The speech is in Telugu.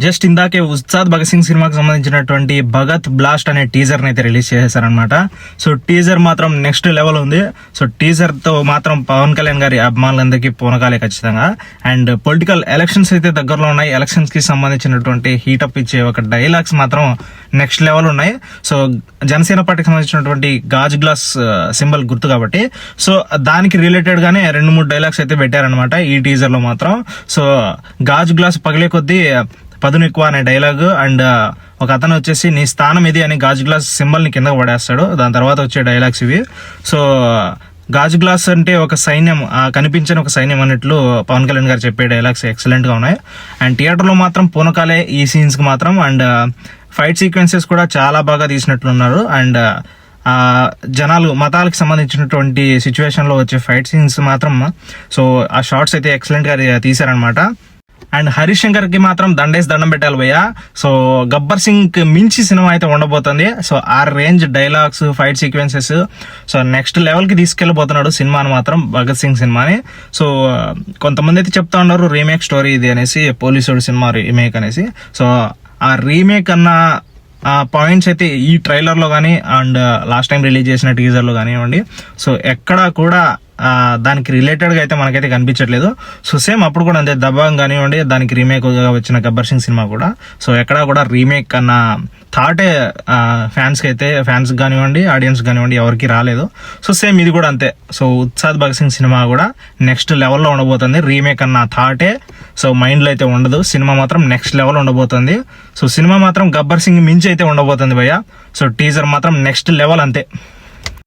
జస్ట్ ఇందాకే ఉస్తాద్ భగత్ సింగ్ సినిమాకి సంబంధించినటువంటి భగత్ బ్లాస్ట్ అనే టీజర్ అయితే రిలీజ్ చేశారనమాట. సో టీజర్ మాత్రం నెక్స్ట్ లెవెల్ ఉంది. సో టీజర్ తో మాత్రం పవన్ కళ్యాణ్ గారి అభిమానులందరికీ పూనకాలే ఖచ్చితంగా. అండ్ పొలిటికల్ ఎలక్షన్స్ అయితే దగ్గరలో ఉన్నాయి. ఎలక్షన్స్ కి సంబంధించినటువంటి హీటప్ ఇచ్చే ఒక డైలాగ్స్ మాత్రం నెక్స్ట్ లెవెల్ ఉన్నాయి. సో జనసేన పార్టీకి సంబంధించినటువంటి గాజ్ గ్లాస్ సింబల్ గుర్తు కాబట్టి సో దానికి రిలేటెడ్ గానే 2-3 డైలాగ్స్ అయితే పెట్టారనమాట ఈ టీజర్ లో మాత్రం. సో గాజ్ గ్లాస్ పగిలే కొద్దీ పదును ఎక్కువ అనే డైలాగ్ అండ్ ఒక అతను వచ్చేసి నీ స్థానం ఇది అని గాజు గ్లాస్ సింబల్ ని కింద పడేస్తాడు. దాని తర్వాత వచ్చే డైలాగ్స్ ఇవి. సో గాజు గ్లాస్ అంటే ఒక సైన్యం, కనిపించని ఒక సైన్యం అన్నట్లు పవన్ కళ్యాణ్ గారు చెప్పే డైలాగ్స్ ఎక్సలెంట్ గా ఉన్నాయి. అండ్ థియేటర్ లో మాత్రం పూనకాలే ఈ సీన్స్ కి మాత్రం. అండ్ ఫైట్ సీక్వెన్సెస్ కూడా చాలా బాగా తీసినట్లున్నారు. అండ్ జనాలు మతాలకు సంబంధించినటువంటి సిచ్యువేషన్ లో వచ్చే ఫైట్ సీన్స్ మాత్రం సో ఆ షార్ట్స్ అయితే ఎక్సలెంట్ గా తీశారనమాట. అండ్ హరీష్ శంకర్ కి మాత్రం దండం పెట్టాలి భయ్యా. సో గబ్బర్ సింగ్ కి మించి సినిమా అయితే ఉండబోతుంది. సో ఆ range dialogues, fight sequences so next level కి తీసుకెళ్లిపోతున్నాడు సినిమాని మాత్రం, భగత్ సింగ్ సినిమాని. సో కొంతమంది అయితే చెప్తా ఉన్నారు రీమేక్ స్టోరీ ఇది అనేసి, పోలీసుడు సినిమా రీమేక్ అనేసి. సో ఆ రీమేక్ అన్న పాయింట్స్ అయితే ఈ ట్రైలర్ లో కానీ అండ్ లాస్ట్ టైం రిలీజ్ చేసిన టీజర్ లో కానివ్వండి సో ఎక్కడా కూడా దానికి రిలేటెడ్ గా అయితే మనకైతే కనిపించట్లేదు. సో సేమ్ అప్పుడు కూడా అంతే, దబాంగ్ కానివ్వండి దానికి రీమేక్ గా వచ్చిన గబ్బర్ సింగ్ సినిమా కూడా సో ఎక్కడా కూడా రీమేక్ అన్న థాటే ఫ్యాన్స్ కానివ్వండి, ఆడియన్స్ కానివ్వండి ఎవరికి రాలేదు. సో సేమ్ ఇది కూడా అంతే. సో ఉస్తాద్ భగత్ సింగ్ సినిమా కూడా నెక్స్ట్ లెవెల్లో ఉండబోతుంది. రీమేక్ అన్న థాటే సో మైండ్ లో అయితే ఉండదు. సినిమా మాత్రం నెక్స్ట్ లెవెల్ ఉండబోతుంది. సో సినిమా మాత్రం గబ్బర్ సింగ్ మించి అయితే ఉండబోతుంది భయ్య. సో టీజర్ మాత్రం నెక్స్ట్ లెవెల్ అంతే.